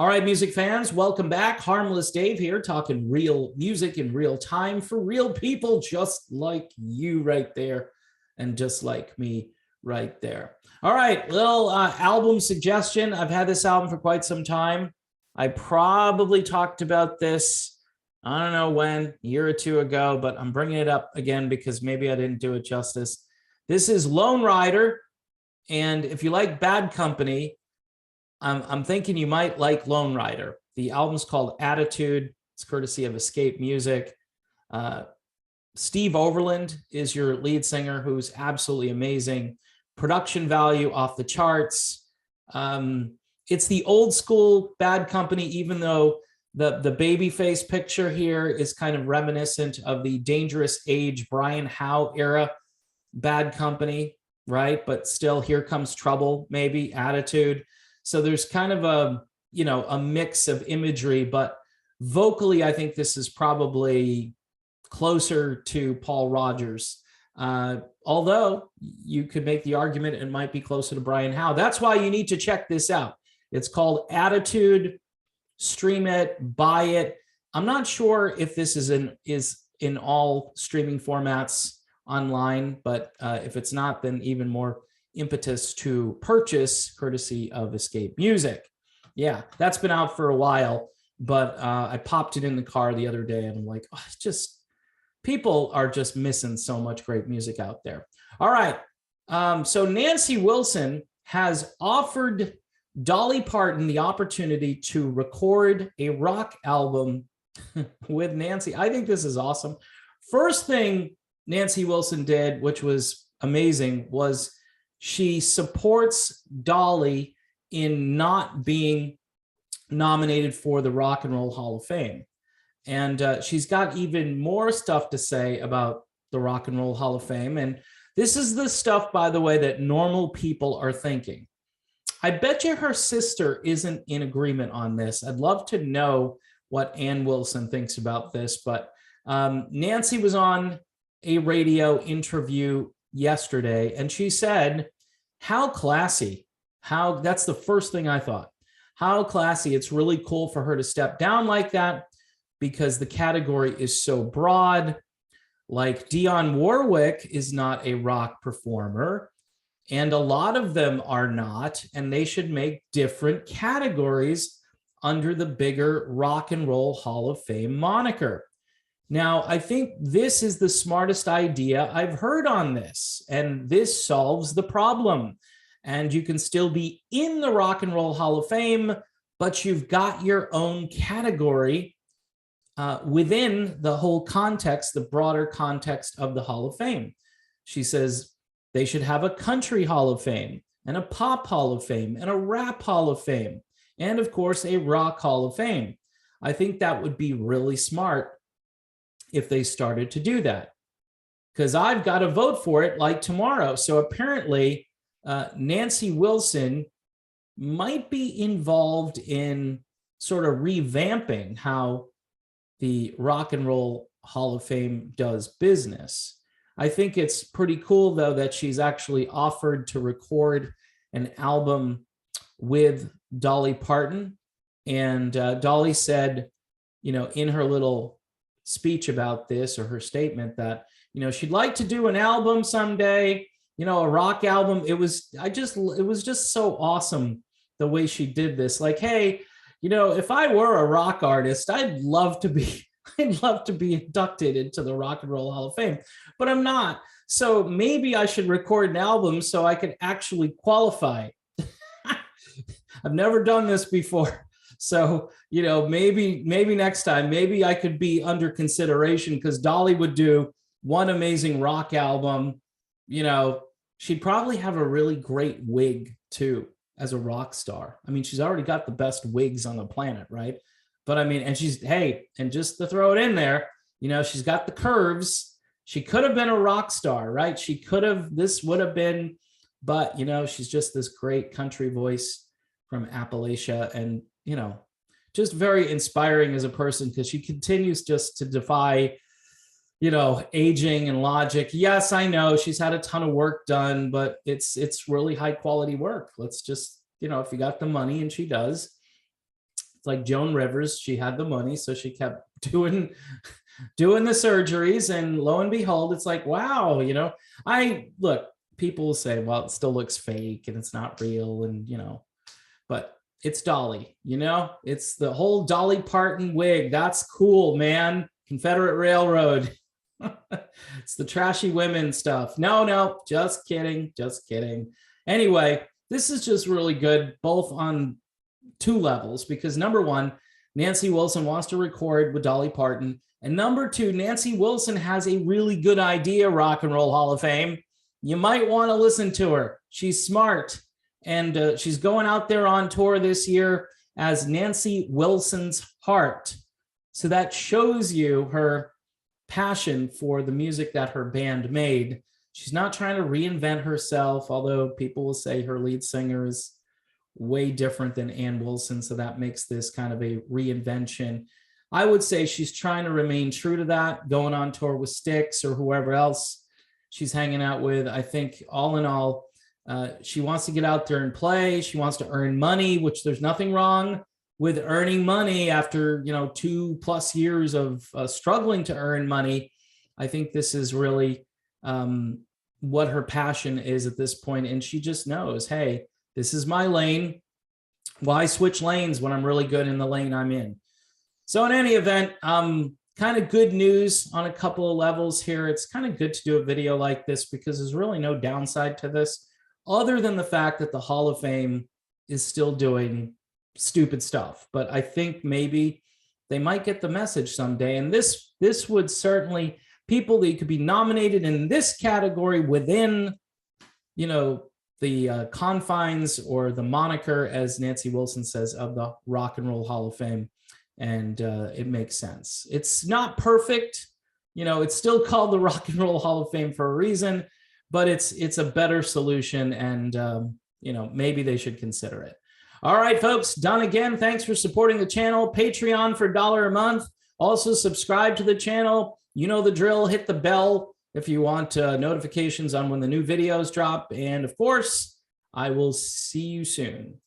All right, music fans, welcome back. Harmless Dave here, talking real music in real time for real people just like you right there and just like me right there. All right, little album suggestion. I've had this album for quite some time. I probably talked about this, I don't know when, a year or two ago, but I'm bringing it up again because maybe I didn't do it justice. This is Lone Rider, and if you like Bad Company, I'm thinking you might like Lone Rider. The album's called Attitude. It's courtesy of Escape Music. Steve Overland is your lead singer, who's absolutely amazing. Production value off the charts. It's the old school Bad Company, even though the baby face picture here is kind of reminiscent of the Dangerous Age Brian Howe era Bad Company, right? But still, Here Comes Trouble, maybe, Attitude. So there's kind of a mix of imagery, but vocally, I think this is probably closer to Paul Rodgers. Although you could make the argument it might be closer to Brian Howe. That's why you need to check this out. It's called Attitude. Stream it, buy it. I'm not sure if this is in all streaming formats online, but if it's not, then even more impetus to purchase, courtesy of Escape Music. Yeah, that's been out for a while, but I popped it in the car the other day and I'm like, oh, it's just, people are just missing so much great music out there. All right, so Nancy Wilson has offered Dolly Parton the opportunity to record a rock album with Nancy. I think this is awesome. First thing Nancy Wilson did, which was amazing, was she supports Dolly in not being nominated for the Rock and Roll Hall of Fame. And she's got even more stuff to say about the Rock and Roll Hall of Fame. And this is the stuff, by the way, that normal people are thinking. I bet you her sister isn't in agreement on this. I'd love to know what Ann Wilson thinks about this. But Nancy was on a radio interview yesterday, and she said, how classy, that's the first thing I thought. How classy. It's really cool for her to step down like that because the category is so broad. Like Dionne Warwick is not a rock performer, and a lot of them are not, and they should make different categories under the bigger Rock and Roll Hall of Fame moniker. Now, I think this is the smartest idea I've heard on this, and this solves the problem. And you can still be in the Rock and Roll Hall of Fame, but you've got your own category within the whole context, the broader context of the Hall of Fame. She says they should have a country Hall of Fame, and a pop Hall of Fame, and a rap Hall of Fame, and of course, a rock Hall of Fame. I think that would be really smart if they started to do that, because I've got to vote for it like tomorrow. So apparently Nancy Wilson might be involved in sort of revamping how the Rock and Roll Hall of Fame does business. I think it's pretty cool, though, that she's actually offered to record an album with Dolly Parton. And Dolly said, in her little speech about this, or her statement, that she'd like to do an album someday, a rock album. It was just so awesome the way she did this. Like, hey, if I were a rock artist, I'd love to be inducted into the Rock and Roll Hall of Fame, but I'm not. So maybe I should record an album so I could actually qualify. I've never done this before. So, maybe next time, maybe I could be under consideration, because Dolly would do one amazing rock album. She'd probably have a really great wig too as a rock star. I mean, she's already got the best wigs on the planet, right? But I mean, and and just to throw it in there, she's got the curves. She could have been a rock star, right? This would have been, but she's just this great country voice from Appalachia, and just very inspiring as a person, because she continues just to defy, aging and logic. Yes, I know she's had a ton of work done, but it's really high quality work. Let's just, if you got the money, and she does, It's like Joan Rivers. She had the money, so she kept doing the surgeries, and lo and behold, it's like, wow, people will say, well, it still looks fake and it's not real, and but it's Dolly, it's the whole Dolly Parton wig. That's cool, man. Confederate Railroad. It's the trashy women stuff. No, just kidding. Anyway, this is just really good, both on two levels, because number one, Nancy Wilson wants to record with Dolly Parton. And number two, Nancy Wilson has a really good idea, Rock and Roll Hall of Fame. You might want to listen to her. She's smart. And she's going out there on tour this year as Nancy Wilson's Heart. So that shows you her passion for the music that her band made. She's not trying to reinvent herself, although people will say her lead singer is way different than Ann Wilson. So that makes this kind of a reinvention. I would say she's trying to remain true to that, going on tour with Styx or whoever else she's hanging out with. I think all in all, she wants to get out there and play. She wants to earn money, which there's nothing wrong with earning money after 2+ years of struggling to earn money. I think this is really what her passion is at this point, and she just knows, hey, this is my lane. Why switch lanes when I'm really good in the lane I'm in? So in any event, kind of good news on a couple of levels here. It's kind of good to do a video like this because there's really no downside to this, other than the fact that the Hall of Fame is still doing stupid stuff. But I think maybe they might get the message someday. And this would certainly, people that could be nominated in this category within, the confines or the moniker, as Nancy Wilson says, of the Rock and Roll Hall of Fame. And it makes sense. It's not perfect. It's still called the Rock and Roll Hall of Fame for a reason, but it's a better solution, and maybe they should consider it. All right, folks, done again. Thanks for supporting the channel. Patreon for $1 a month. Also subscribe to the channel. You know the drill. Hit the bell if you want notifications on when the new videos drop. And of course, I will see you soon.